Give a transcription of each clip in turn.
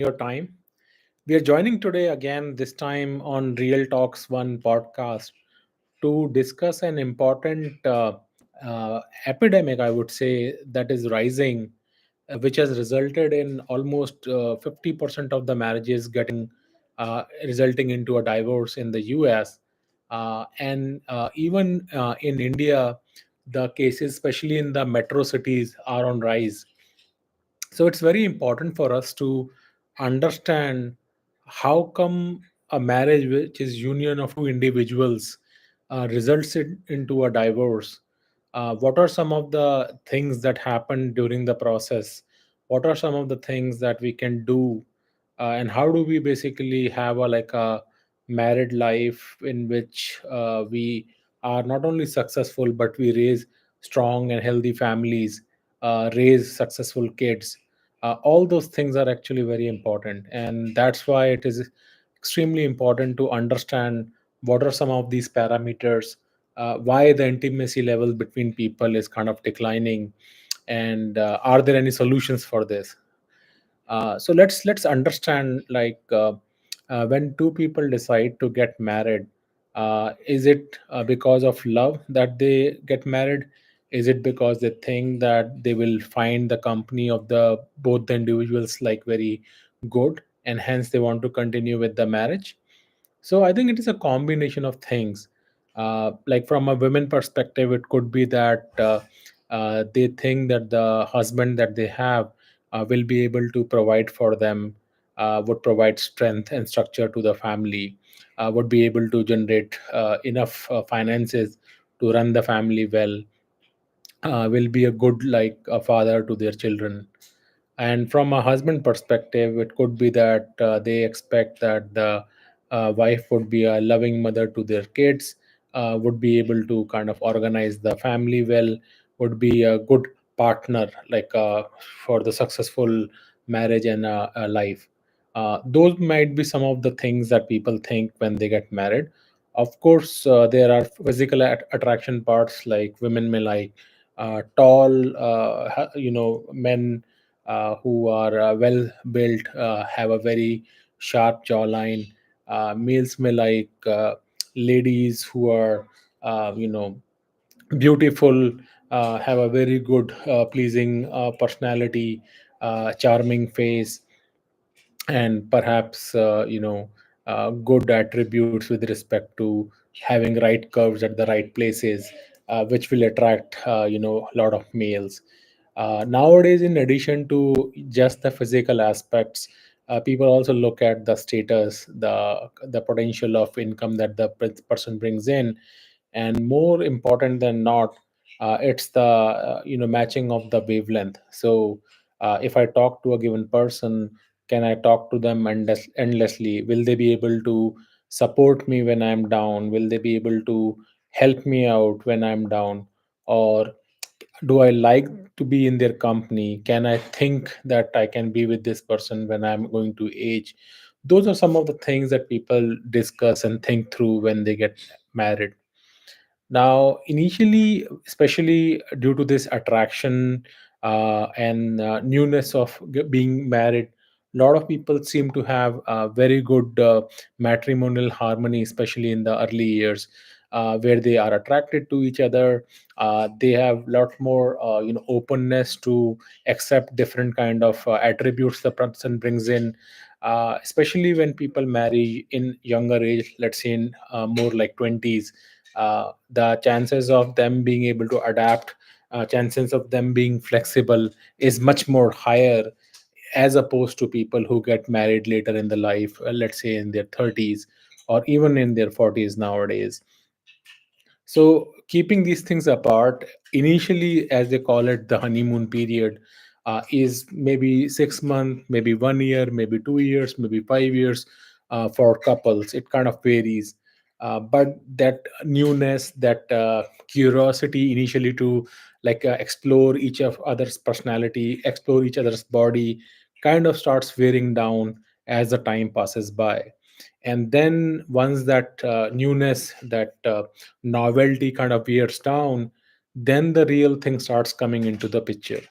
your time. We are joining today again, this time on Real Talks One podcast, to discuss an important epidemic, I would say, that is rising, which has resulted in almost 50% of the marriages getting resulting into a divorce in the US. And even in India, the cases, especially in the metro cities, are on rise. So it's very important for us to understand how come a marriage, which is union of two individuals, results into a divorce. What are some of the things that happen during the process? What are some of the things that we can do, and how do we basically have a married life in which we are not only successful but we raise strong and healthy families, raise successful kids. All those things are actually very important, and that's why it is extremely important to understand what are some of these parameters, why the intimacy level between people is kind of declining, and are there any solutions for this. So let's understand, when two people decide to get married, is it because of love that they get married? Is it because they think that they will find the company of the both the individuals like very good, and hence they want to continue with the marriage? So I think it is a combination of things. Like from a women perspective, it could be that they think that the husband that they have will be able to provide for them, would provide strength and structure to the family, would be able to generate enough finances to run the family well, will be a good like a father to their children. And from a husband perspective, it could be that they expect that the wife would be a loving mother to their kids, would be able to kind of organize the family well, would be a good partner for the successful marriage and a life. Those might be some of the things that people think when they get married. Of course, there are physical attraction parts, like women may like tall, men who are well built, have a very sharp jawline. Males may like ladies who are, beautiful, have a very good, pleasing personality, charming face, and perhaps good attributes with respect to having right curves at the right places, which will attract a lot of males. Nowadays, in addition to just the physical aspects, people also look at the status, the potential of income that the person brings in, and more important than not, it's the matching of the wavelength. So if I talk to a given person, can I talk to them endlessly? Will they be able to support me when I'm down? Will they be able to help me out when I'm down? Or do I like to be in their company? Can I think that I can be with this person when I'm going to age? Those are some of the things that people discuss and think through when they get married. Now, initially, especially due to this attraction and newness of being married, a lot of people seem to have very good matrimonial harmony, especially in the early years, where they are attracted to each other. They have a lot more, openness to accept different kind of attributes the person brings in. Especially when people marry in younger age, let's say in more like 20s, the chances of them being able to adapt, chances of them being flexible is much more higher, as opposed to people who get married later in the life, let's say in their 30s or even in their 40s nowadays. So, keeping these things apart, initially, as they call it, the honeymoon period is maybe 6 months, maybe 1 year, maybe 2 years, maybe 5 years for couples. It kind of varies. But that newness, that curiosity initially to explore each of other's personality, explore each other's body, kind of starts wearing down as the time passes by. And then once that newness, that novelty kind of wears down, then the real thing starts coming into the picture.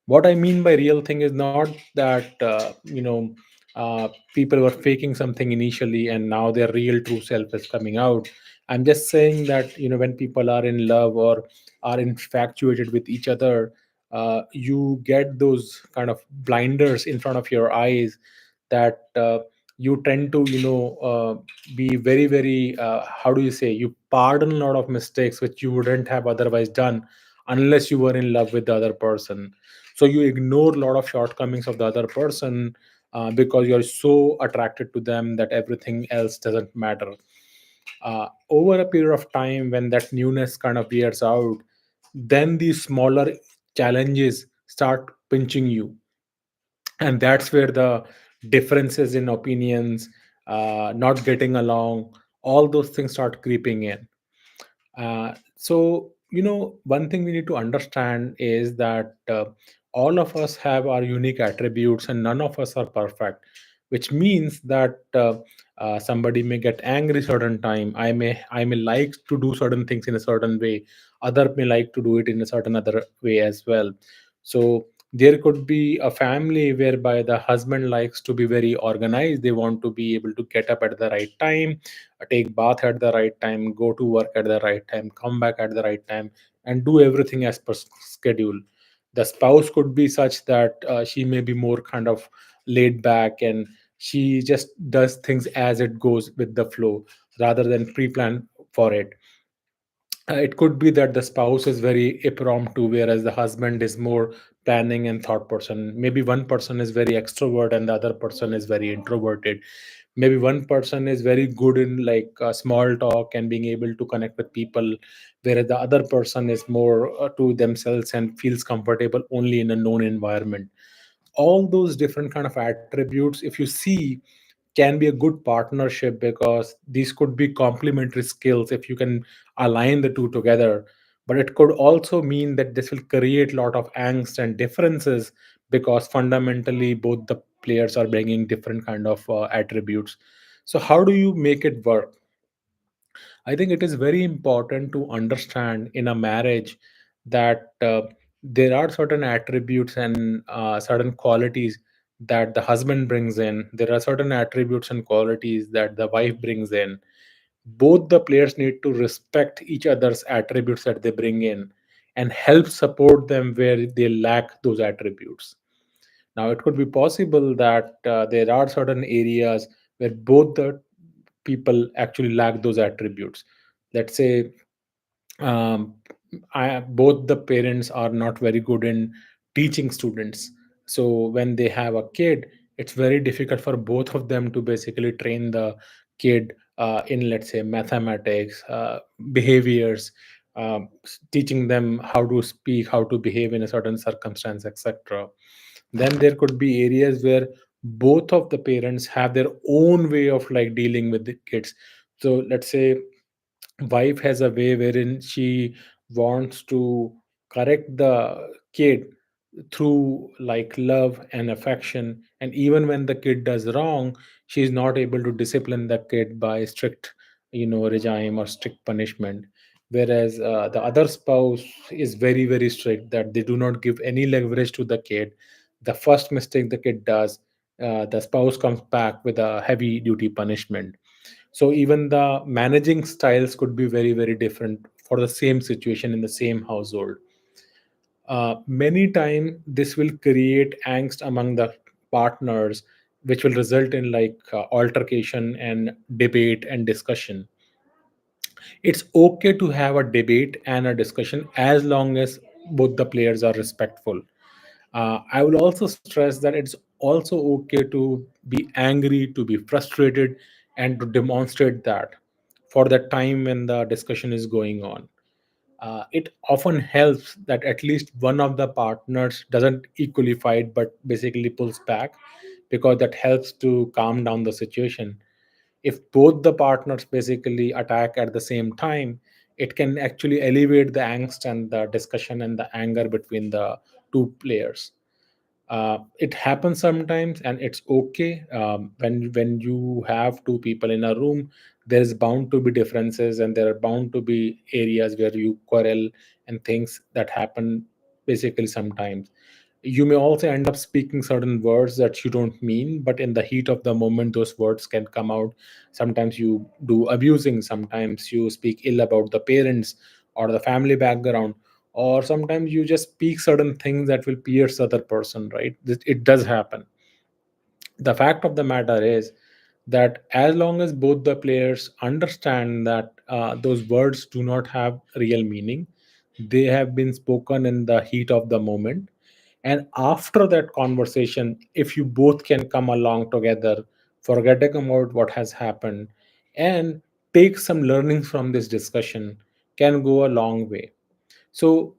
What I mean by real thing is not that people were faking something initially and now their real true self is coming out. I'm just saying that, when people are in love or are infatuated with each other, you get those kind of blinders in front of your eyes that you tend to be very very how do you say, you pardon a lot of mistakes which you wouldn't have otherwise done unless you were in love with the other person. So you ignore a lot of shortcomings of the other person because you're so attracted to them that everything else doesn't matter. Over a period of time, when that newness kind of wears out, then these smaller challenges start pinching you, and that's where the differences in opinions, not getting along, all those things start creeping in. So, one thing we need to understand is that all of us have our unique attributes and none of us are perfect, which means that somebody may get angry certain time. I may like to do certain things in a certain way. Other may like to do it in a certain other way as well. So there could be a family whereby the husband likes to be very organized. They want to be able to get up at the right time, take bath at the right time, go to work at the right time, come back at the right time, and do everything as per schedule. The spouse could be such that she may be more kind of laid back, and she just does things as it goes with the flow rather than pre-plan for it. It could be that the spouse is very impromptu, whereas the husband is more planning and thought person. Maybe one person is very extrovert and the other person is very introverted. Maybe one person is very good in like small talk and being able to connect with people, whereas the other person is more to themselves and feels comfortable only in a known environment. All those different kind of attributes, if you see, can be a good partnership because these could be complementary skills if you can align the two together. But it could also mean that this will create a lot of angst and differences because fundamentally both the players are bringing different kind of attributes. So how do you make it work? I think it is very important to understand in a marriage that there are certain attributes and certain qualities that the husband brings in. There are certain attributes and qualities that the wife brings in. Both the players need to respect each other's attributes that they bring in and help support them where they lack those attributes. Now, it could be possible that there are certain areas where both the people actually lack those attributes. Let's say um, both the parents are not very good in teaching students. So when they have a kid, it's very difficult for both of them to basically train the kid in, let's say, mathematics, behaviors, teaching them how to speak, how to behave in a certain circumstance, etc. Then there could be areas where both of the parents have their own way of like dealing with the kids. So let's say wife has a way wherein she wants to correct the kid through like love and affection, and even when the kid does wrong, she's not able to discipline the kid by strict regime or strict punishment. Whereas the other spouse is very very strict, that they do not give any leverage to the kid. The first mistake the kid does, the spouse comes back with a heavy duty punishment. So even the managing styles could be very very different for the same situation in the same household. Many times this will create angst among the partners, which will result in like altercation and debate and discussion. It's okay to have a debate and a discussion as long as both the players are respectful. I will also stress that it's also okay to be angry, to be frustrated, and to demonstrate that for the time when the discussion is going on. It often helps that at least one of the partners doesn't equally fight but basically pulls back, because that helps to calm down the situation. If both the partners basically attack at the same time, it can actually elevate the angst and the discussion and the anger between the two players. It happens sometimes and it's okay. When you have two people in a room, there's bound to be differences and there are bound to be areas where you quarrel and things that happen basically sometimes. You may also end up speaking certain words that you don't mean, but in the heat of the moment those words can come out. Sometimes you do abusing, sometimes you speak ill about the parents or the family background, or sometimes you just speak certain things that will pierce the other person, right? It does happen. The fact of the matter is that as long as both the players understand that those words do not have real meaning, they have been spoken in the heat of the moment, and after that conversation, if you both can come along together, forgetting about what has happened, and take some learnings from this discussion, can go a long way. So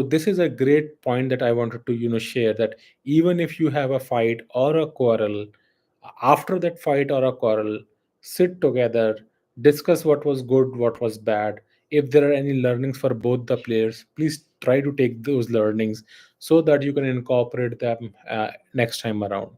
this is a great point that I wanted to share, that even if you have a fight or a quarrel, after that fight or a quarrel, sit together, discuss what was good, what was bad. If there are any learnings for both the players, please try to take those learnings so that you can incorporate them next time around.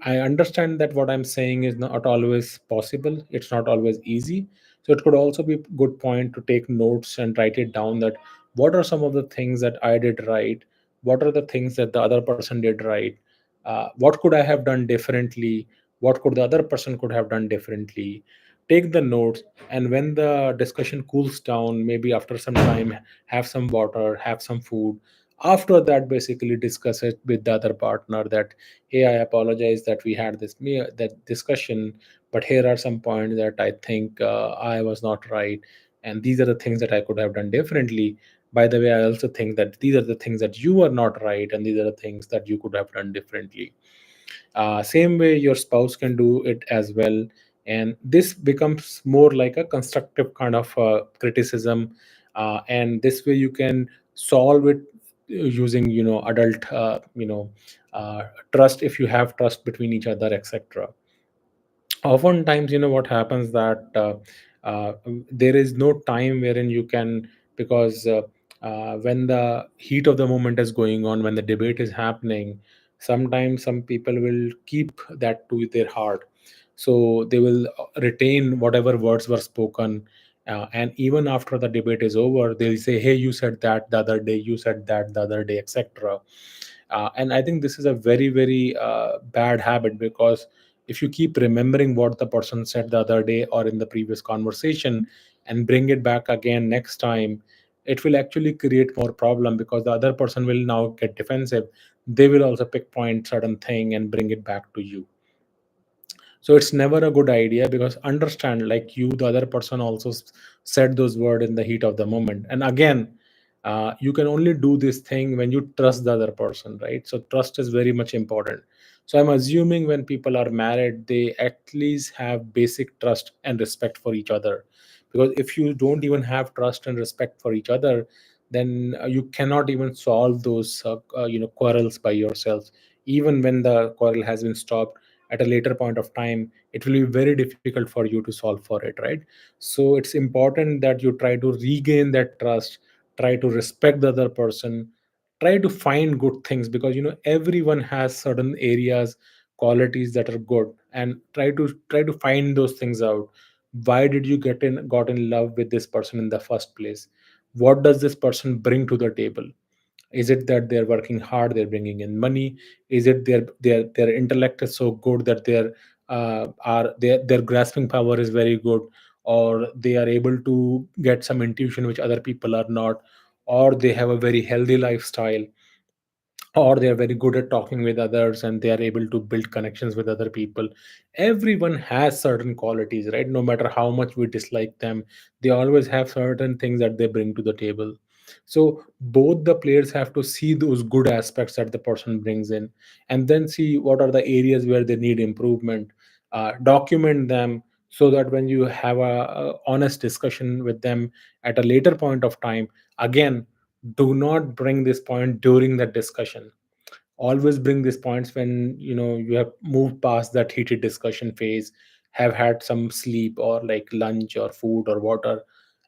I understand that what I'm saying is not always possible. It's not always easy. So it could also be a good point to take notes and write it down, that what are some of the things that I did right? What are the things that the other person did right? What could I have done differently? What could the other person could have done differently? Take the notes, and when the discussion cools down, maybe after some time, have some water, have some food. After that, basically discuss it with the other partner, that hey, I apologize that we had that discussion, but here are some points that I think I was not right, and these are the things that I could have done differently. By the way, I also think that these are the things that you are not right, and these are the things that you could have done differently. Same way your spouse can do it as well, and this becomes more like a constructive kind of criticism, and this way you can solve it using adult uh, trust, if you have trust between each other, etc. Oftentimes what happens that there is no time wherein you can, because when the heat of the moment is going on, when the debate is happening, sometimes some people will keep that to their heart. So they will retain whatever words were spoken, and even after the debate is over, they'll say, hey, you said that the other day, you said that the other day, etc. And I think this is a very very bad habit, because if you keep remembering what the person said the other day or in the previous conversation and bring it back again next time, it will actually create more problem, because the other person will now get defensive. They will also pick point certain thing and bring it back to you. So it's never a good idea, because understand, like you, the other person also said those words in the heat of the moment. And again, you can only do this thing when you trust the other person, right? So trust is very much important. So I'm assuming when people are married, they at least have basic trust and respect for each other, because if you don't even have trust and respect for each other, then you cannot even solve those quarrels by yourself. Even when the quarrel has been stopped at a later point of time, it will be very difficult for you to solve for it, right? So it's important that you try to regain that trust, try to respect the other person, try to find good things, because everyone has certain areas, qualities that are good, and try to find those things out. Why did you got in love with this person in the first place? What does this person bring to the table? Is it that they're working hard, they're bringing in money? Is it their intellect is so good that their grasping power is very good, or they are able to get some intuition which other people are not, or they have a very healthy lifestyle, or they are very good at talking with others and they are able to build connections with other people? Everyone has certain qualities, right? No matter how much we dislike them, they always have certain things that they bring to the table. So both the players have to see those good aspects that the person brings in, and then see what are the areas where they need improvement. Document them, so that when you have a honest discussion with them at a later point of time, again, do not bring this point during that discussion. Always bring these points when you have moved past that heated discussion phase, have had some sleep or like lunch or food or water,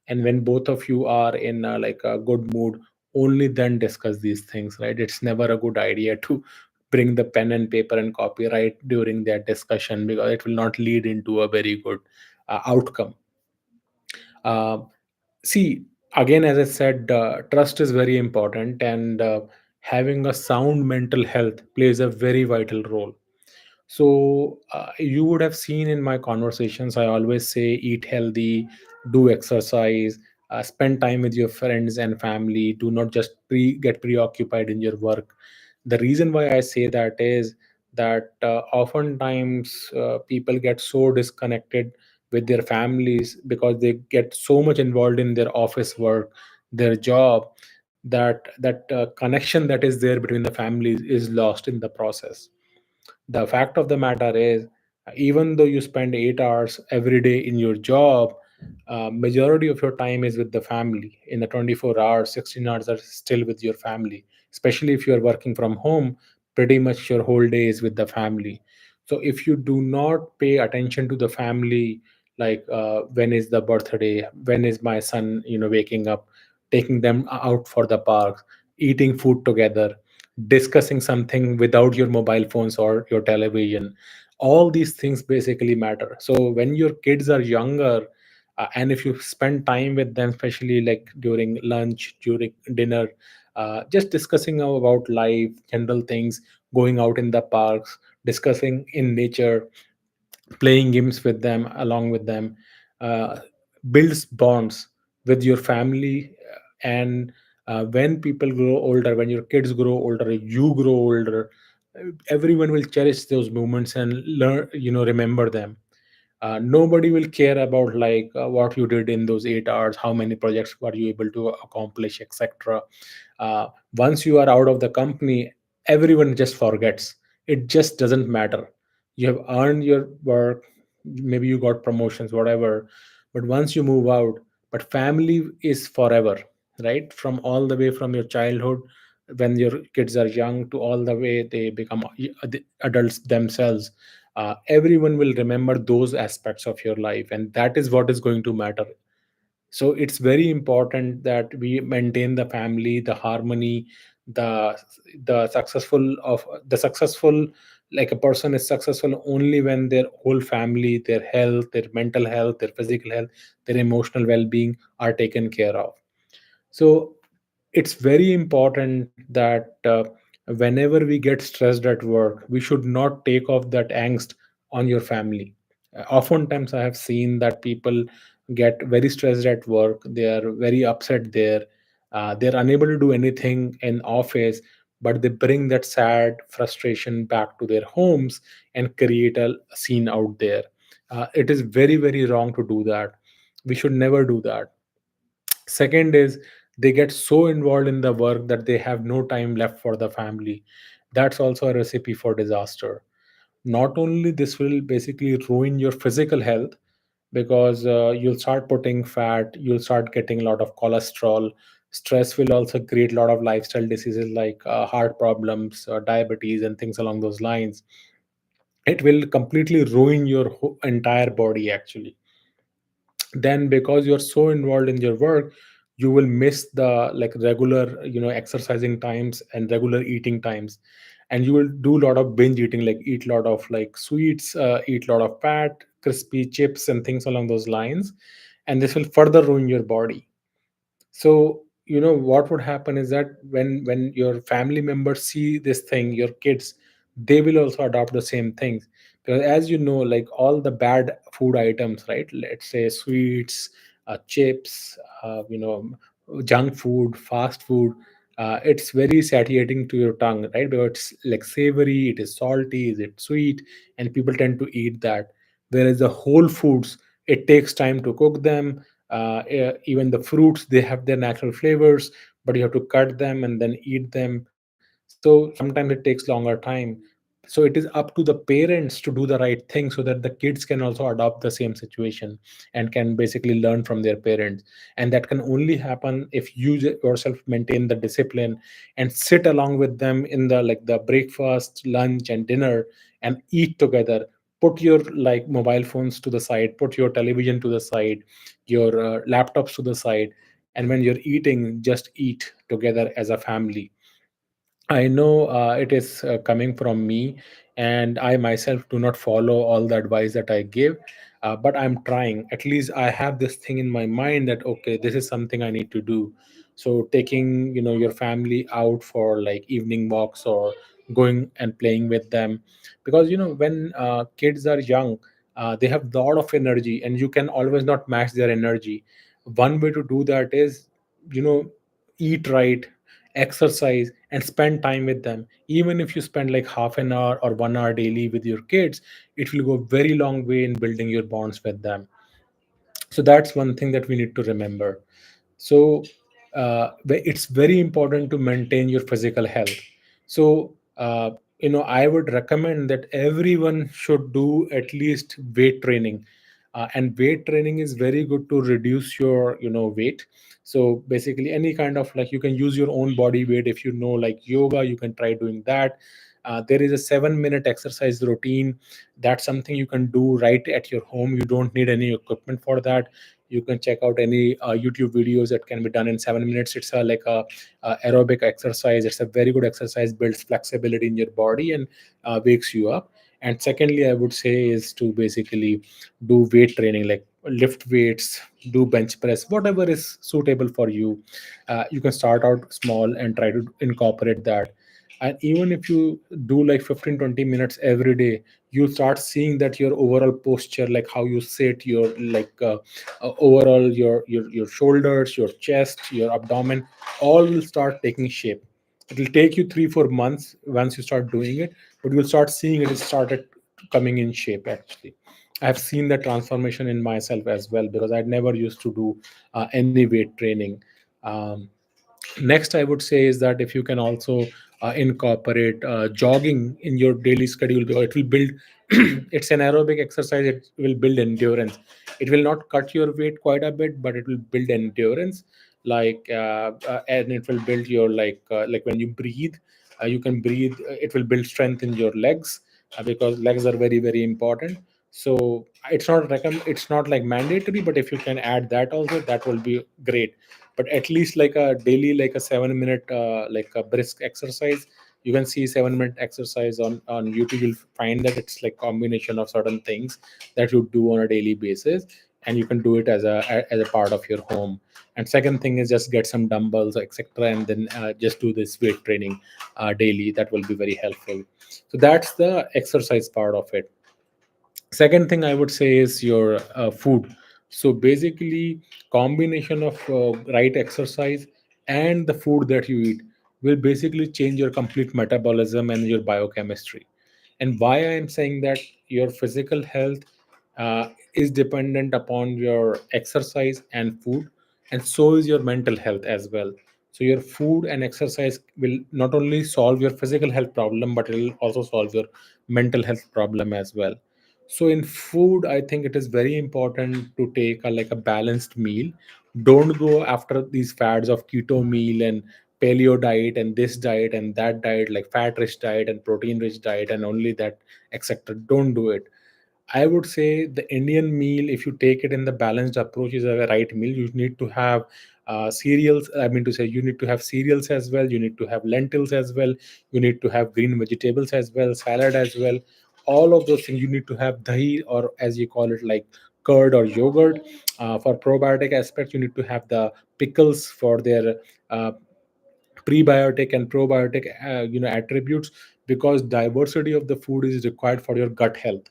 and when both of you are in like a good mood, only then discuss these things, right? It's never a good idea to bring the pen and paper and copyright during that discussion, because it will not lead into a very good outcome. uh, See, again, as I said, trust is very important, and having a sound mental health plays a very vital role. So, you would have seen in my conversations, I always say eat healthy, do exercise, spend time with your friends and family. Do not just get preoccupied in your work. The reason why I say that is that oftentimes people get so disconnected with their families because they get so much involved in their office work, their job, that connection that is there between the families is lost in the process. The fact of the matter is, even though you spend 8 hours every day in your job, majority of your time is with the family. In the 24 hours, 16 hours are still with your family, especially if you are working from home. Pretty much your whole day is with the family. So if you do not pay attention to the family, like when is the birthday, when is my son waking up, taking them out for the park, eating food together, discussing something without your mobile phones or your television, all these things basically matter. So when your kids are younger, and if you spend time with them, especially like during lunch, during dinner, just discussing about life, general things, going out in the parks, discussing in nature, playing games with them, along with them, uh, builds bonds with your family. And when people grow older, when your kids grow older, you grow older, everyone will cherish those moments and learn, remember them. Nobody will care about like what you did in those 8 hours, how many projects were you able to accomplish, etc. uh, Once you are out of the company, everyone just forgets. It just doesn't matter. You have earned your work, maybe you got promotions, whatever, but once you move out, but family is forever, right? From all the way from your childhood, when your kids are young, to all the way they become adults themselves, everyone will remember those aspects of your life, and that is what is going to matter. So it's very important that we maintain the family, the harmony, the the successful, like a person is successful only when their whole family, their health, their mental health, their physical health, their emotional well-being are taken care of. So it's very important that whenever we get stressed at work, we should not take off that angst on your family. Oftentimes, I have seen that people get very stressed at work. They are very upset there. They're unable to do anything in office, but they bring that sad frustration back to their homes and create a scene out there. It is very, very wrong to do that. We should never do that. Second is, they get so involved in the work that they have no time left for the family. That's also a recipe for disaster. Not only this will basically ruin your physical health, because you'll start putting fat, you'll start getting a lot of cholesterol. Stress will also create a lot of lifestyle diseases like heart problems, diabetes, and things along those lines. It will completely ruin your entire body actually. Then because you're so involved in your work, you will miss the like regular exercising times and regular eating times, and you will do a lot of binge eating, like eat a lot of like sweets, eat a lot of fat, crispy chips and things along those lines, and this will further ruin your body. So what would happen is that when your family members see this thing, your kids, they will also adopt the same things. Because as you know, like all the bad food items, right, let's say sweets, chips, junk food, fast food, it's very satiating to your tongue, right? Because it's like savory, it is salty, is it sweet, and people tend to eat that. Whereas the whole foods, it takes time to cook them. Even the fruits, they have their natural flavors, but you have to cut them and then eat them. So sometimes it takes longer time. So it is up to the parents to do the right thing so that the kids can also adopt the same situation and can basically learn from their parents. And that can only happen if you yourself maintain the discipline and sit along with them in the like the breakfast, lunch, and dinner, and eat together. Put your like mobile phones to the side, put your television to the side, your laptops to the side, and when you're eating, just eat together as a family. I know it is coming from me, and I myself do not follow all the advice that I give, but I'm trying. At least I have this thing in my mind that, okay, this is something I need to do. So taking your family out for like evening walks, or going and playing with them, because when kids are young, they have a lot of energy, and you can always not match their energy. One way to do that is, you know eat right, exercise, and spend time with them. Even if you spend like half an hour or 1 hour daily with your kids, it will go very long way in building your bonds with them. So that's one thing that we need to remember. So it's very important to maintain your physical health. So I would recommend that everyone should do at least weight training. And weight training is very good to reduce your weight. So basically, any kind of, like, you can use your own body weight. If you know, like, yoga, you can try doing that. There is a 7-minute exercise routine. That's something you can do right at your home. You don't need any equipment for that. You can check out any YouTube videos that can be done in 7 minutes. It's a aerobic exercise. It's a very good exercise, builds flexibility in your body, and wakes you up. And secondly, I would say, is to basically do weight training, like lift weights, do bench press, whatever is suitable for you. You can start out small and try to incorporate that. And even if you do like 15-20 minutes every day, you start seeing that your overall posture, like how you sit, your like overall your shoulders, your chest, your abdomen, all will start taking shape. It will take you 3-4 months once you start doing it, but you'll start seeing it started coming in shape. Actually, I've seen the transformation in myself as well, because I'd never used to do any weight training. um, Next, I would say, is that if you can also incorporate jogging in your daily schedule, because it will build it's an aerobic exercise. It will build endurance. It will not cut your weight quite a bit, but it will build endurance. And it will build your, like when you breathe, you can breathe. It will build strength in your legs, because legs are very, very important. So it's not like mandatory, but if you can add that also, that will be great. But at least like a daily, like a 7 minute like a brisk exercise. You can see 7 minute exercise on YouTube. You'll find that it's like combination of certain things that you do on a daily basis, and you can do it as a part of your home. And second thing is, just get some dumbbells, etc., and then just do this weight training daily. That will be very helpful. So that's the exercise part of it. Second thing I would say is your food. So basically, combination of right exercise and the food that you eat will basically change your complete metabolism and your biochemistry. And why I am saying that, your physical health is dependent upon your exercise and food, and so is your mental health as well. So your food and exercise will not only solve your physical health problem, but it will also solve your mental health problem as well. So in food, I think it is very important to take a balanced meal. Don't go after these fads of keto meal and paleo diet and this diet and that diet, like fat rich diet and protein rich diet and only that, etc. Don't do it. I would say the Indian meal, if you take it in the balanced approach, is a right meal. You need to have cereals. I mean to say, you need to have cereals as well. You need to have lentils as well. You need to have green vegetables as well, salad as well. All of those things. You need to have dahi, or as you call it, like curd or yogurt. For probiotic aspects, you need to have the pickles for their uh, prebiotic and probiotic attributes, because diversity of the food is required for your gut health.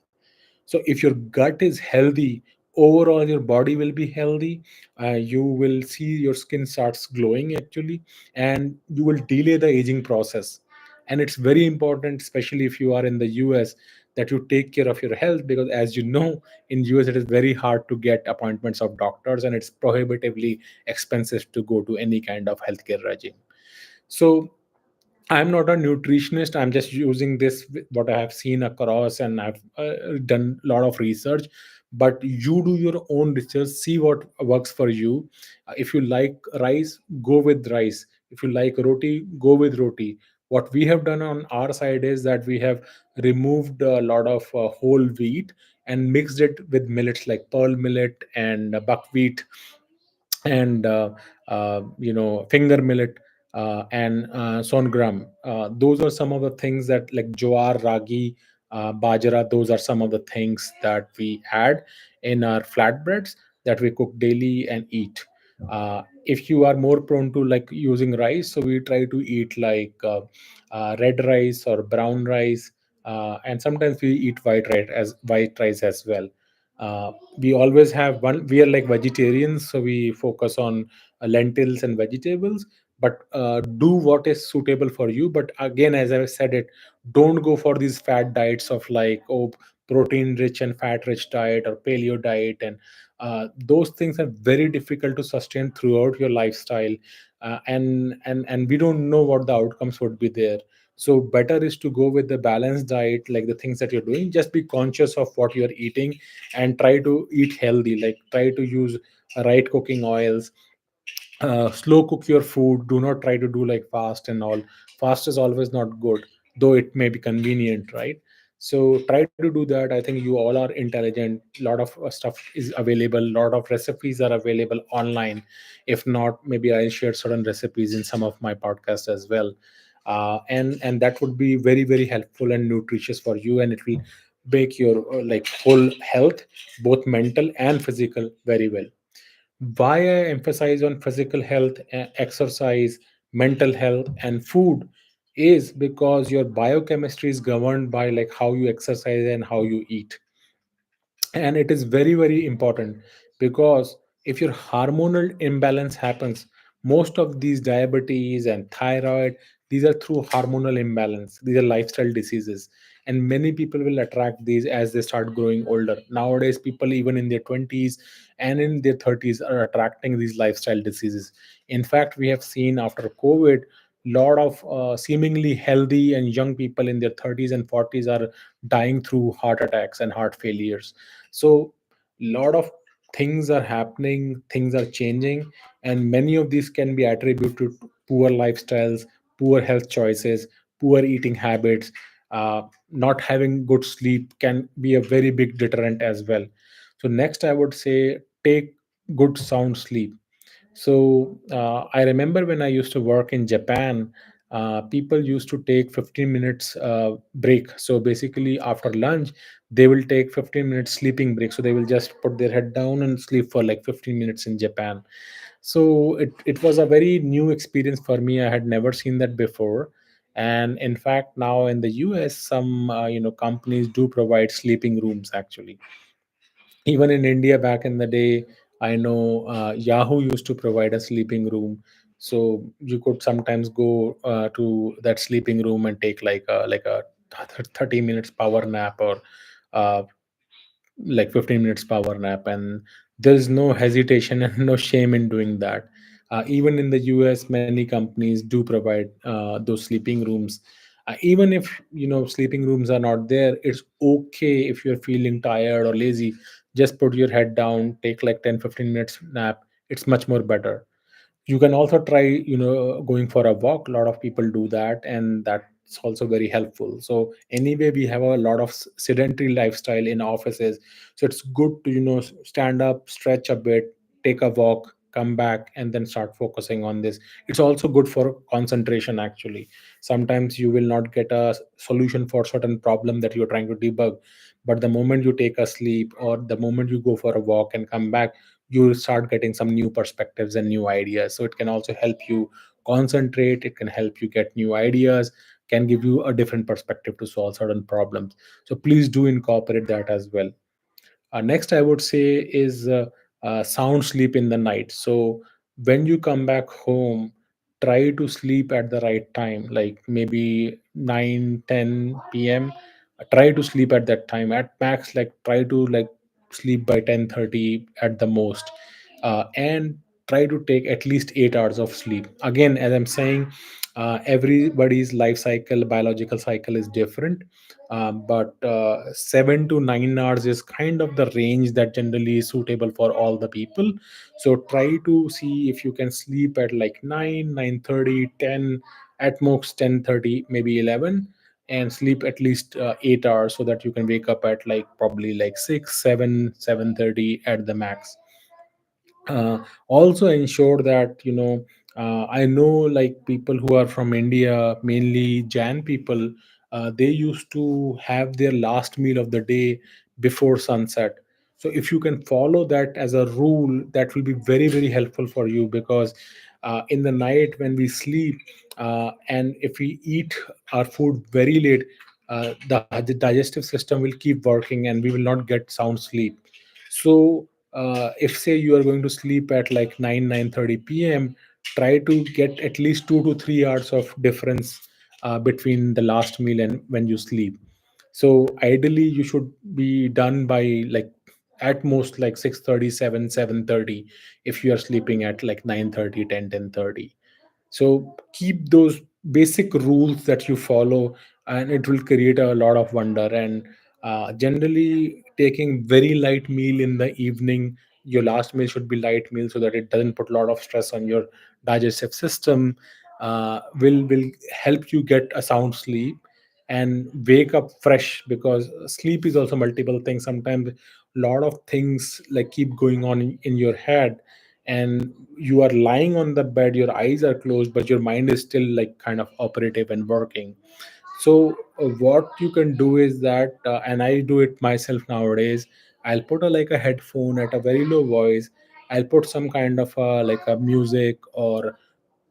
So if your gut is healthy, overall your body will be healthy. You will see your skin starts glowing actually, and you will delay the aging process. And it's very important, especially if you are in the US, that you take care of your health, because as you know, in US it is very hard to get appointments of doctors, and it's prohibitively expensive to go to any kind of healthcare regime. So I'm not a nutritionist. I'm just using this what I have seen across, and I've done a lot of research. But you do your own research, see what works for you. If you like rice, go with rice. If you like roti, go with roti. What we have done on our side is that we have removed a lot of whole wheat and mixed it with millets like pearl millet and buckwheat and finger millet and songram. Those are some of the things that, like jowar, ragi, bajra. Those are some of the things that we add in our flatbreads that we cook daily and eat. If you are more prone to like using rice, so we try to eat like red rice or brown rice, and sometimes we eat white rice as well. We always have one. We are like vegetarians, so we focus on lentils and vegetables. But do what is suitable for you. But again, as I said it, don't go for these fat diets of like, oh, protein rich and fat rich diet or paleo diet, and those things are very difficult to sustain throughout your lifestyle. And we don't know what the outcomes would be there. So better is to go with the balanced diet, like the things that you're doing. Just be conscious of what you're eating and try to eat healthy, like try to use right cooking oils. Slow cook your food. Do not try to do like fast and all. Fast is always not good, though it may be convenient, right? So try to do that. I think you all are intelligent. A lot of stuff is available. A lot of recipes are available online. If not, maybe I'll share certain recipes in some of my podcasts as well. And that would be very very helpful and nutritious for you, and it will make your like whole health, both mental and physical, very well. Why I emphasize on physical health, exercise, mental health, and food is because your biochemistry is governed by like how you exercise and how you eat. And it is very very important, because if your hormonal imbalance happens, most of these diabetes and thyroid, these are through hormonal imbalance. These are lifestyle diseases, and many people will attract these as they start growing older. Nowadays people even in their 20s and in their 30s are attracting these lifestyle diseases. In fact, we have seen after COVID, lot of seemingly healthy and young people in their 30s and 40s are dying through heart attacks and heart failures. So lot of things are happening, things are changing, and many of these can be attributed to poor lifestyles, poor health choices, poor eating habits. Not having good sleep can be a very big deterrent as well. So next I would say, take good sound sleep. So I remember when I used to work in Japan, people used to take 15 minutes break. So basically, after lunch, they will take 15 minutes sleeping break. So they will just put their head down and sleep for like 15 minutes in Japan. So it was a very new experience for me. I had never seen that before. And in fact, now in the US, some companies do provide sleeping rooms actually. Even in India back in the day, I know Yahoo used to provide a sleeping room. So you could sometimes go to that sleeping room and take like a 30 minutes power nap, or uh, like 15 minutes power nap, and there's no hesitation and no shame in doing that. Even in the US, many companies do provide those sleeping rooms. Even if sleeping rooms are not there, it's okay. If you're feeling tired or lazy, just put your head down, take like 10-15 minutes nap. It's much more better. You can also try going for a walk. A lot of people do that, and that's also very helpful. So anyway, we have a lot of sedentary lifestyle in offices, so it's good to stand up, stretch a bit, take a walk, come back, and then start focusing on this. It's also good for concentration actually. Sometimes you will not get a solution for certain problem that you're trying to debug, but the moment you take a sleep or the moment you go for a walk and come back, you will start getting some new perspectives and new ideas. So it can also help you concentrate, it can help you get new ideas, can give you a different perspective to solve certain problems. So please do incorporate that as well. Next, I would say is sound sleep in the night. So when you come back home, try to sleep at the right time, like maybe 9-10 p.m. Try to sleep at that time. At max, like try to like sleep by 10:30 at the most, and try to take at least 8 hours of sleep. Again, as I'm saying, everybody's life cycle, biological cycle is different, but 7 to 9 hours is kind of the range that generally is suitable for all the people. So try to see if you can sleep at like 9, 9:30, 10, at most 10:30, maybe 11, and sleep at least 8 hours, so that you can wake up at like probably like 6, 7, 7:30 at the max. Also ensure that I know like people who are from India, mainly Jan people, they used to have their last meal of the day before sunset. So if you can follow that as a rule, that will be very very helpful for you, because in the night when we sleep, and if we eat our food very late, the digestive system will keep working and we will not get sound sleep. So if say you are going to sleep at like 9 9:30 p.m., try to get at least 2 to 3 hours of difference between the last meal and when you sleep. So ideally you should be done by like at most like 6:37 7:30 if you are sleeping at like 9:30 10 10:30. So keep those basic rules that you follow, and it will create a lot of wonder. And generally taking very light meal in the evening, your last meal should be light meal so that it doesn't put a lot of stress on your digestive system, will help you get a sound sleep and wake up fresh, because sleep is also multiple things. Sometimes a lot of things like keep going on in your head, and you are lying on the bed, your eyes are closed, but your mind is still like kind of operative and working. So what you can do is that, and I do it myself nowadays, I'll put a like a headphone at a very low voice. I'll put some kind of like a music or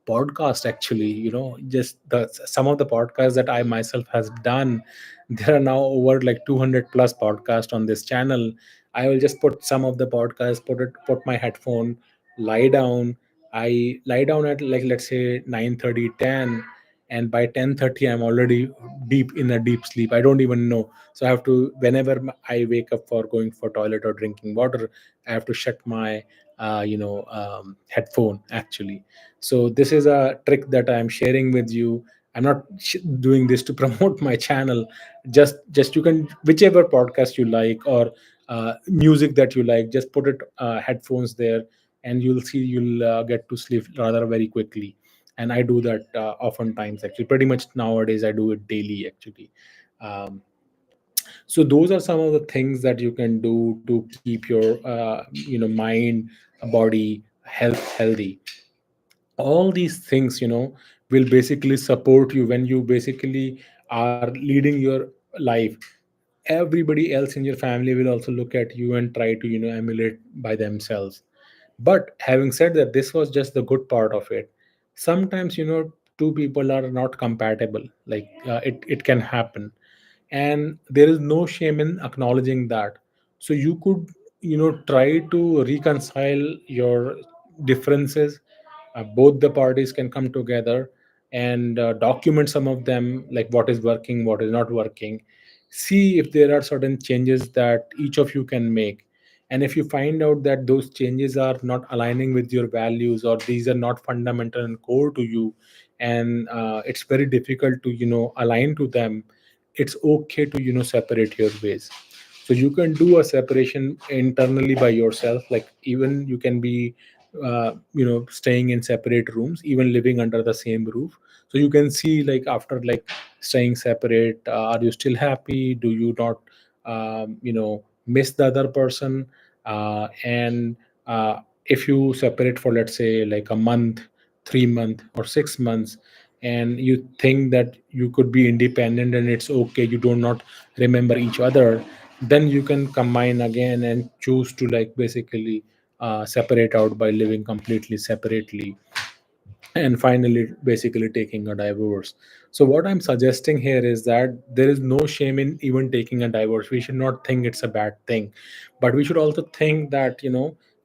podcast. Actually, just the some of the podcasts that I myself has done, there are now over like 200 plus podcasts on this channel. I will just put some of the podcasts, put my headphone, lie down. I lie down at like, let's say, 9:30 10, and by 10:30 I'm already deep in a deep sleep. I don't even know. So I have to, whenever I wake up for going for toilet or drinking water, I have to shut my headphone actually. So this is a trick that I'm sharing with you. I'm not doing this to promote my channel. Just you can, whichever podcast you like or music that you like, just put it headphones there, and you'll see you'll get to sleep rather very quickly. And I do that oftentimes. Actually, pretty much nowadays I do it daily actually. um, so those are some of the things that you can do to keep your mind, body, health healthy. All these things will basically support you when you basically are leading your life. Everybody else in your family will also look at you and try to emulate by themselves. But having said that, this was just the good part of it. Sometimes two people are not compatible, like it can happen, and there is no shame in acknowledging that. So you could try to reconcile your differences. Both the parties can come together and document some of them, like what is working, what is not working. See if there are certain changes that each of you can make. And if you find out that those changes are not aligning with your values, or these are not fundamental and core to you, and it's very difficult to align to them, it's okay to separate your ways. So you can do a separation internally by yourself. Like even you can be staying in separate rooms, even living under the same roof. So you can see, like, after like staying separate, are you still happy? Do you not miss the other person? And if you separate for, let's say, like a month, 3 month or 6 months, and you think that you could be independent and it's okay, you do not remember each other, then you can combine again and choose to like basically separate out by living completely separately, and finally basically taking a divorce. So what I'm suggesting here is that there is no shame in even taking a divorce. We should not think it's a bad thing, but we should also think that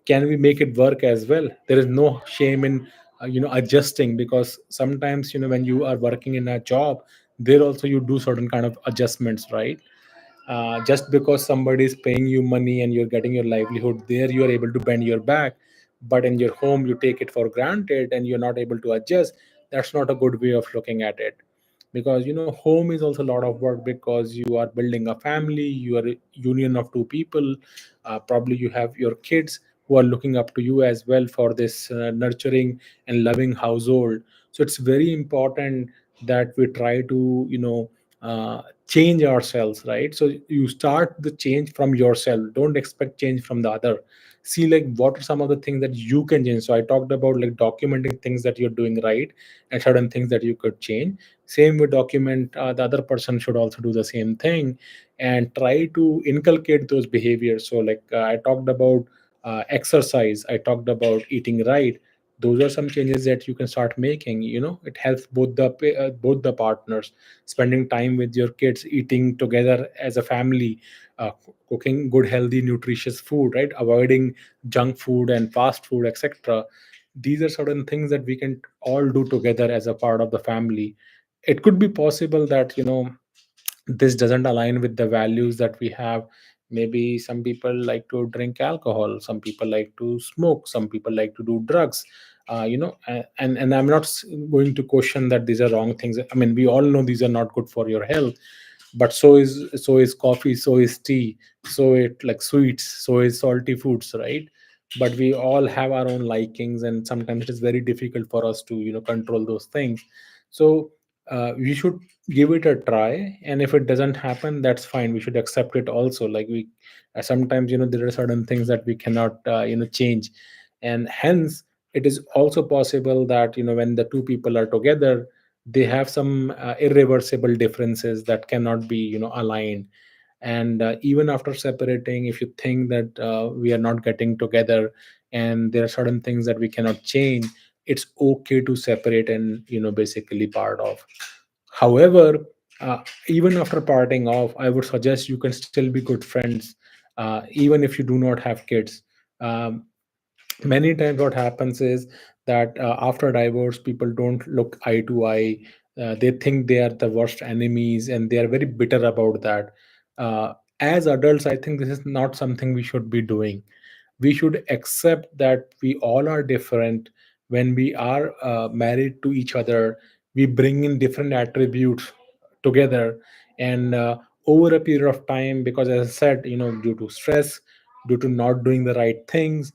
can we make it work as well. There is no shame in adjusting, because sometimes when you are working in a job, there also you do certain kind of adjustments, right? Just because somebody is paying you money and you're getting your livelihood there, you are able to bend your back. But in your home you take it for granted and you're not able to adjust. That's not a good way of looking at it, because home is also a lot of work, because you are building a family, you are a union of two people. Probably you have your kids who are looking up to you as well for this nurturing and loving household. So it's very important that we try to change ourselves, right? So you start the change from yourself. Don't expect change from the other. See, like, what are some of the things that you can change? So I talked about like documenting things that you're doing right and certain things that you could change. Same with document, the other person should also do the same thing and try to inculcate those behaviors. So like, I talked about exercise, I talked about eating right. Those are some changes that you can start making. It helps both the partners. Spending time with your kids, eating together as a family, cooking good healthy nutritious food, right? Avoiding junk food and fast food, etc. These are certain things that we can all do together as a part of the family. It could be possible that this doesn't align with the values that we have. Maybe some people like to drink alcohol, some people like to smoke, some people like to do drugs. And I'm not going to question that these are wrong things. I mean, we all know these are not good for your health, but so is coffee, so is tea, so it like sweets, so is salty foods, right? But we all have our own likings, and sometimes it is very difficult for us to control those things. So we should give it a try, and if it doesn't happen, that's fine. We should accept it also. Like, we sometimes, there are certain things that we cannot change, and hence it is also possible that when the two people are together, they have some irreversible differences that cannot be aligned. And even after separating, if you think that we are not getting together and there are certain things that we cannot change, it's okay to separate and basically part off. However, even after parting off, I would suggest you can still be good friends, even if you do not have kids. um, Many times what happens is that after divorce, people don't look eye to eye. They think they are the worst enemies, and they are very bitter about that. As adults, I think this is not something we should be doing. We should accept that we all are different. When we are married to each other, we bring in different attributes together. And over a period of time, because as I said, due to stress, due to not doing the right things,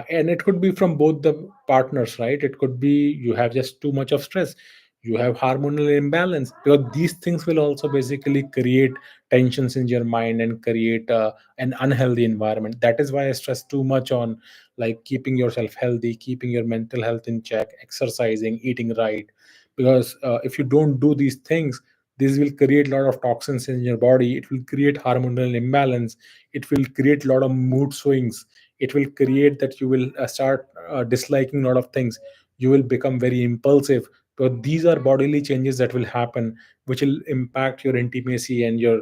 and it could be from both the partners, right? It could be you have just too much of stress, you have hormonal imbalance, because these things will also basically create tensions in your mind and create an unhealthy environment. That is why I stress too much on like keeping yourself healthy, keeping your mental health in check, exercising, eating right. Because if you don't do these things, this will create a lot of toxins in your body, it will create hormonal imbalance, it will create a lot of mood swings, it will create that you will start disliking a lot of things, you will become very impulsive. But these are bodily changes that will happen, which will impact your intimacy and your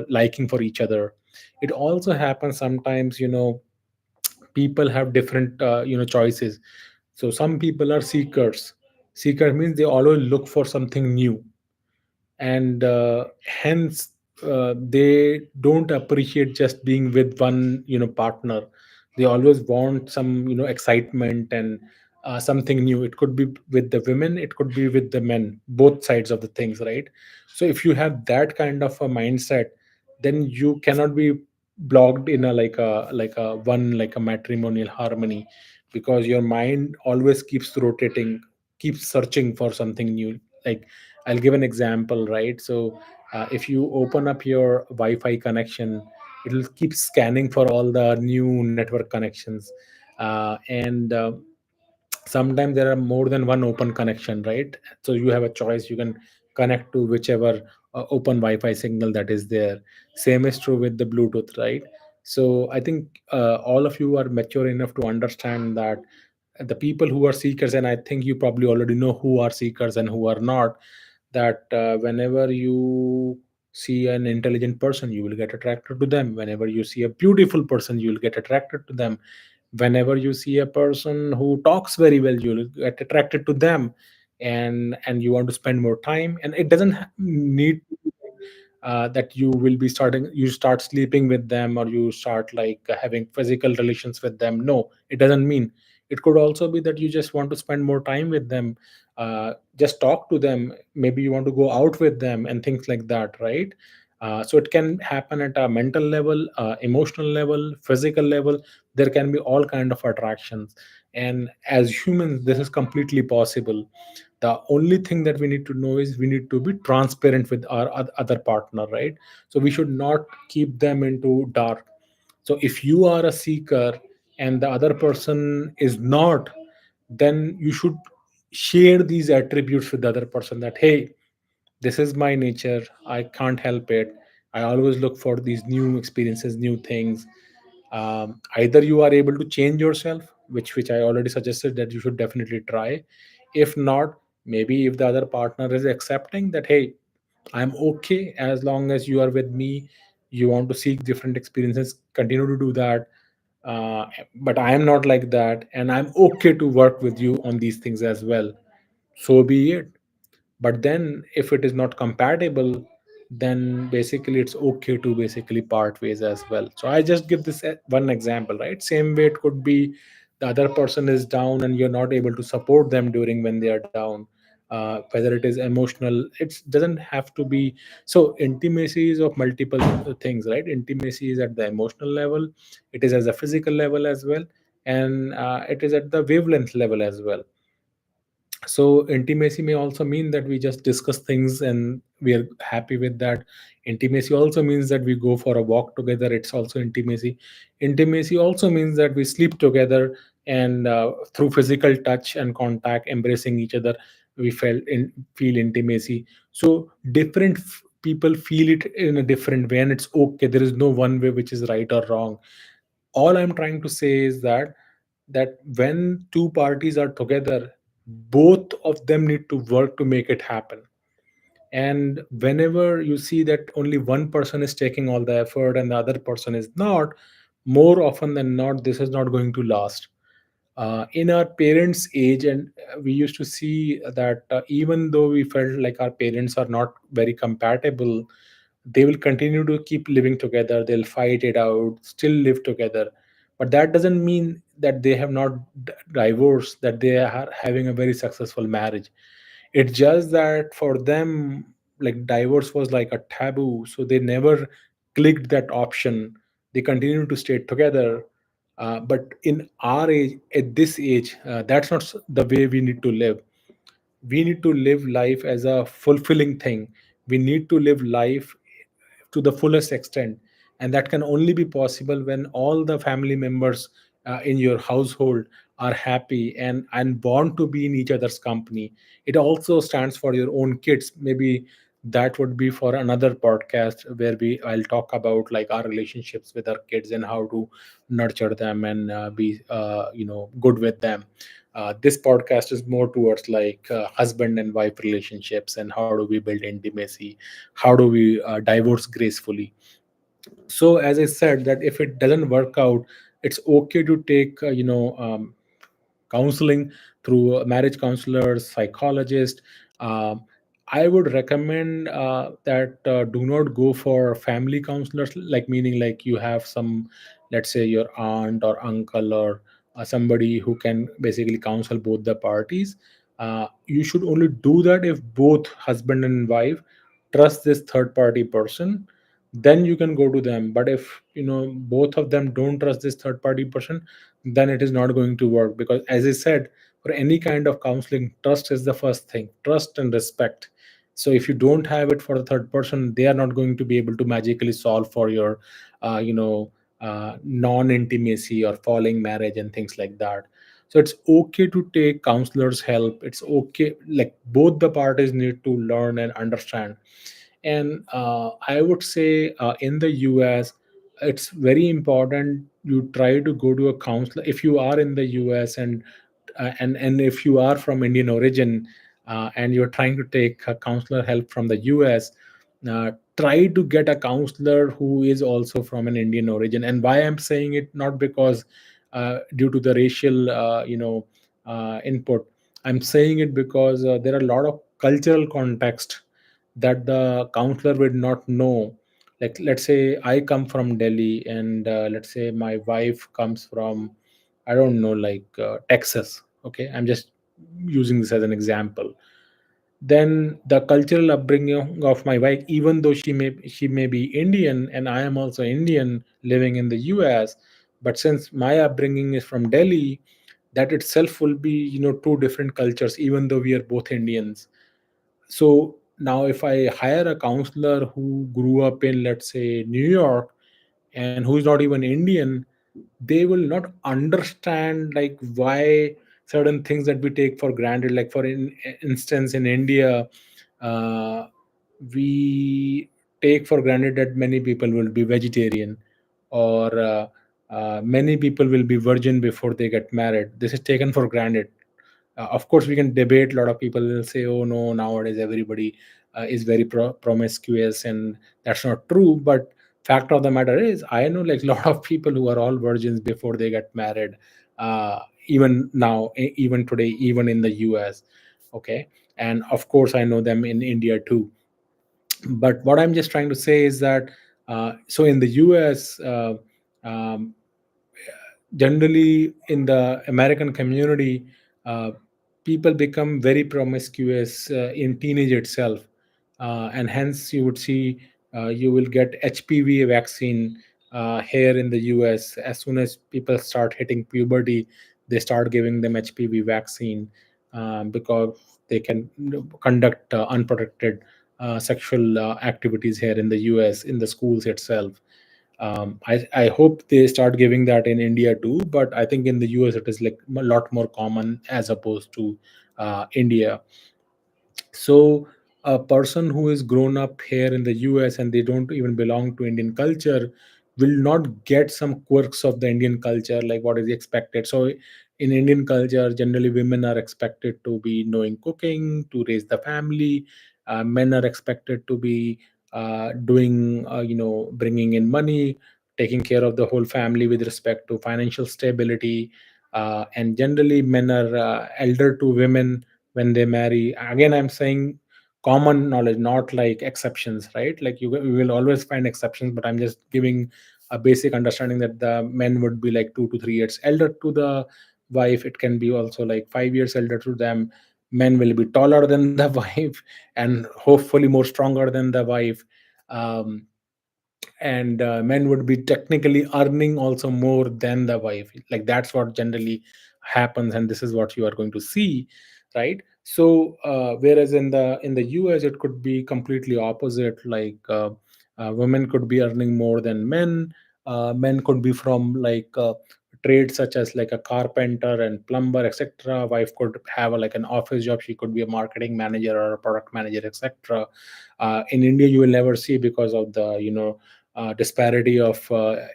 liking for each other. It also happens sometimes, people have different choices. So some people are seekers. Seeker means they always look for something new, and hence they don't appreciate just being with one partner. They always want some excitement and something new. It could be with the women, it could be with the men, both sides of the things, right? So if you have that kind of a mindset, then you cannot be blocked in a like a one like a matrimonial harmony, because your mind always keeps rotating, keeps searching for something new. Like, I'll give an example, right? So, if you open up your Wi-Fi connection, it'll keep scanning for all the new network connections, and sometimes there are more than one open connection, right? So you have a choice. You can connect to whichever open Wi-Fi signal that is there. Same is true with the Bluetooth, right? So I think all of you are mature enough to understand that the people who are seekers, and I think you probably already know who are seekers and who are not, that whenever you see an intelligent person, you will get attracted to them. Whenever you see a beautiful person, you will get attracted to them. Whenever you see a person who talks very well, you will get attracted to them, and you want to spend more time. And it doesn't need that you start sleeping with them, or you start like having physical relations with them. No, it doesn't mean. It could also be that you just want to spend more time with them, just talk to them, maybe you want to go out with them and things like that, right? So it can happen at a mental level, emotional level, physical level. There can be all kind of attractions, and as humans this is completely possible. The only thing that we need to know is we need to be transparent with our other partner, right? So we should not keep them into dark. So if you are a seeker and the other person is not, then you should share these attributes with the other person, that hey, this is my nature, I can't help it, I always look for these new experiences, new things. Either you are able to change yourself, which I already suggested that you should definitely try. If not, maybe if the other partner is accepting that hey, I'm okay as long as you are with me, you want to seek different experiences, continue to do that. But I am not like that, and I'm okay to work with you on these things as well. So be it. But then if it is not compatible, then basically it's okay to basically part ways as well. So I just give this one example, right? Same way it could be the other person is down and you're not able to support them during when they are down. Whether it is emotional, it doesn't have to be. So intimacy is of multiple things, right? Intimacy is at the emotional level, it is as a physical level as well, and it is at the wavelength level as well. So intimacy may also mean that we just discuss things and we are happy with that. Intimacy also means that we go for a walk together, it's also intimacy. Intimacy also means that we sleep together, and through physical touch and contact, embracing each other, we feel intimacy. So different people feel it in a different way, and it's okay, there is no one way which is right or wrong. All I'm trying to say is that when two parties are together, both of them need to work to make it happen. And whenever you see that only one person is taking all the effort and the other person is not, more often than not, this is not going to last. In our parents' age, and we used to see that even though we felt like our parents are not very compatible, they will continue to keep living together, they'll fight it out, still live together. But that doesn't mean that they have not divorced, that they are having a very successful marriage. It's just that for them, like divorce was like a taboo, so they never clicked that option. They continue to stay together. But in our age, at this age, that's not the way we need to live. We need to live life as a fulfilling thing. We need to live life to the fullest extent, and that can only be possible when all the family members in your household are happy and want to be in each other's company. It also stands for your own kids. Maybe that would be for another podcast where I'll talk about like our relationships with our kids and how to nurture them and be good with them. This podcast is more towards like husband and wife relationships, and how do we build intimacy, how do we divorce gracefully. So as I said, that if it doesn't work out, it's okay to take counseling through marriage counselors, psychologists. Um, I would recommend that do not go for family counselors, like meaning like you have some, let's say your aunt or uncle or somebody who can basically counsel both the parties. You should only do that if both husband and wife trust this third party person. Then you can go to them. But if both of them don't trust this third party person, then it is not going to work, because as I said, for any kind of counseling, trust is the first thing, trust and respect. So if you don't have it for the third person, they are not going to be able to magically solve for your non-intimacy or falling marriage and things like that. So it's okay to take counselors help. It's okay, like both the parties need to learn and understand. And I would say in the US, it's very important you try to go to a counselor if you are in the US, and if you are from Indian origin, and you're trying to take a counselor help from the US. Try to get a counselor who is also from an Indian origin. And why I'm saying it, not because due to the racial input. I'm saying it because there are a lot of cultural context that the counselor would not know. Like let's say I come from Delhi, and let's say my wife comes from, I don't know, like Texas. Okay, I'm just using this as an example. Then the cultural upbringing of my wife, even though she may be Indian and I am also Indian living in the US, but since my upbringing is from Delhi, that itself will be, two different cultures, even though we are both Indians. So now if I hire a counselor who grew up in, let's say, New York, and who's not even Indian, they will not understand like why certain things that we take for granted, like for instance in India, uh, we take for granted that many people will be vegetarian, or many people will be virgin before they get married. This is taken for granted. Of course, we can debate. A lot of people will say, "Oh no, nowadays everybody is very promiscuous," and that's not true. But fact of the matter is, I know like a lot of people who are all virgins before they get married. Even now, even today, even in the U.S. Okay, and of course, I know them in India too. But what I'm just trying to say is that so in the U.S. Um, Generally in the American community, uh, people become very promiscuous in teenage itself, and hence you would see you will get HPV vaccine here in the US. As soon as people start hitting puberty, they start giving them HPV vaccine, because they can conduct unprotected sexual activities here in the US in the schools itself. I hope they start giving that in India too, but I think in the US it is like a lot more common as opposed to India. So a person who is grown up here in the US and they don't even belong to Indian culture will not get some quirks of the Indian culture, like what is expected. So in Indian culture, generally women are expected to be knowing cooking, to raise the family. Men are expected to be doing, bringing in money, taking care of the whole family with respect to financial stability. And generally, men are elder to women when they marry. Again, I'm saying common knowledge, not like exceptions, right? Like you will always find exceptions, but I'm just giving a basic understanding that the men would be like 2 to 3 years elder to the wife. It can be also like 5 years elder to them. Men will be taller than the wife, and hopefully more stronger than the wife. Um, and men would be technically earning also more than the wife. Like that's what generally happens, and this is what you are going to see, right? So whereas in the US it could be completely opposite. Like women could be earning more than men. Men could be from like trades such as like a carpenter and plumber, etc. Wife could have like an office job. She could be a marketing manager or a product manager, etc. In India you will never see, because of the disparity of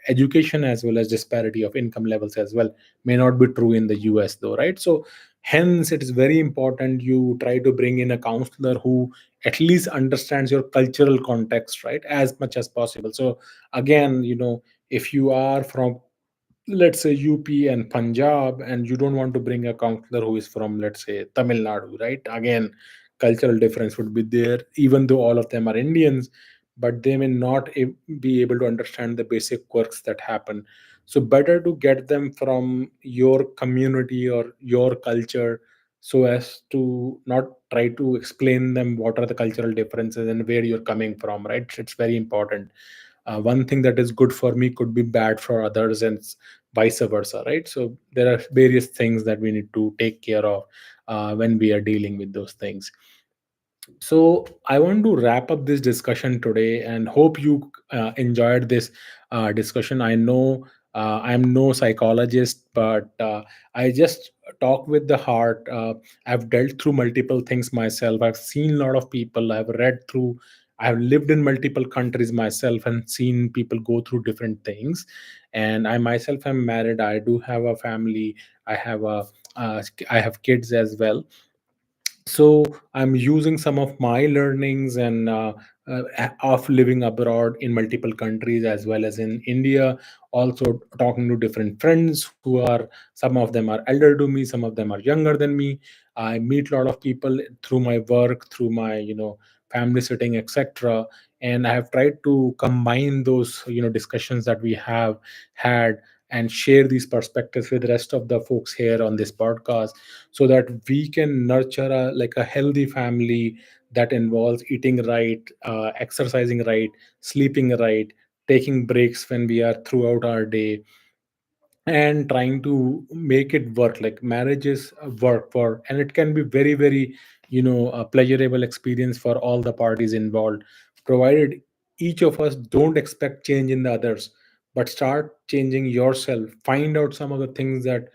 education as well as disparity of income levels as well. May not be true in the US though, right? So hence it is very important you try to bring in a counselor who at least understands your cultural context, right, as much as possible. So again, if you are from, let's say, UP and Punjab, and you don't want to bring a counselor who is from, let's say, Tamil Nadu, right? Again, cultural difference would be there, even though all of them are Indians, but they may not be able to understand the basic quirks that happen. So, better to get them from your community or your culture, so as to not try to explain them what are the cultural differences and where you're coming from, right? It's very important. One thing that is good for me could be bad for others, and vice versa, right? So there are various things that we need to take care of when we are dealing with those things. So I want to wrap up this discussion today and hope you enjoyed this discussion. I know I'm no psychologist, but I just talk with the heart. I've dealt through multiple things myself. I've seen a lot of people. I've read through. I've lived in multiple countries myself and seen people go through different things. And I myself am married. I do have a family. I have a I have kids as well. So I'm using some of my learnings and of living abroad in multiple countries as well as in India, also talking to different friends who are, some of them are elder to me, some of them are younger than me. I meet a lot of people through my work, through my family sitting, etc. And I have tried to combine those discussions that we have had and share these perspectives with the rest of the folks here on this podcast, so that we can nurture a healthy family that involves eating right, exercising right, sleeping right, taking breaks when we are throughout our day, and trying to make it work. Like marriage is a work for, and it can be very very a pleasurable experience for all the parties involved, provided each of us don't expect change in the others, but start changing yourself, find out some of the things that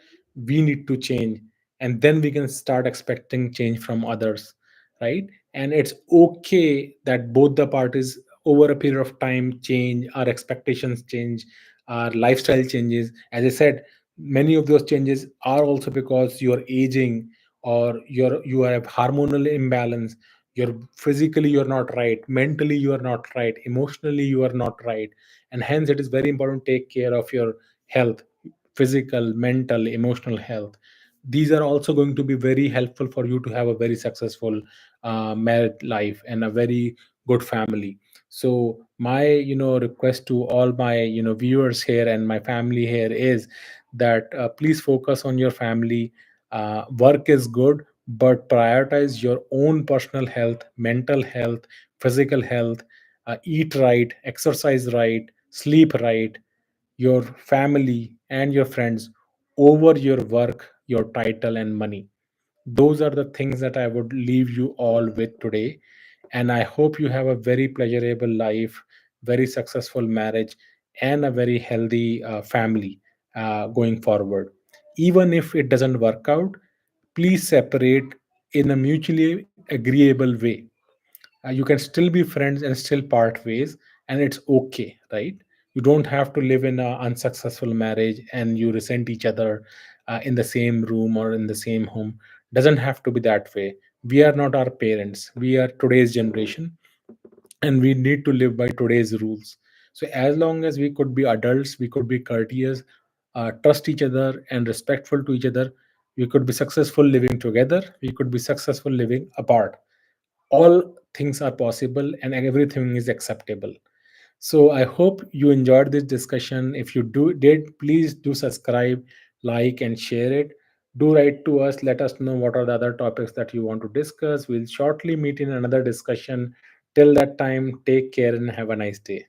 we need to change, and then we can start expecting change from others, right? And it's okay that both the parties over a period of time change, our expectations change, our lifestyle changes. As I said, many of those changes are also because you're aging, or you have hormonal imbalance. You're physically, you're not right, mentally you are not right, emotionally you are not right, and hence it is very important to take care of your health, physical, mental, emotional health. These are also going to be very helpful for you to have a very successful married life and a very good family. So my request to all my viewers here and my family here is that please focus on your family. Work is good, but prioritize your own personal health, mental health, physical health. Eat right, exercise right, sleep right, your family and your friends over your work, your title, and money. Those are the things that I would leave you all with today. And I hope you have a very pleasurable life, very successful marriage, and a very healthy family going forward. Even if it doesn't work out, please separate in a mutually agreeable way. You can still be friends and still part ways, and it's okay, right? You don't have to live in an unsuccessful marriage and you resent each other in the same room or in the same home. Doesn't have to be that way. We are not our parents, we are today's generation, and we need to live by today's rules. So as long as we could be adults, we could be courteous, trust each other and respectful to each other, we could be successful living together, we could be successful living apart. All things are possible and everything is acceptable. So I hope you enjoyed this discussion. If you did, please do subscribe, like, and share it. Do write to us, let us know what are the other topics that you want to discuss. We'll shortly meet in another discussion. Till that time, take care and have a nice day.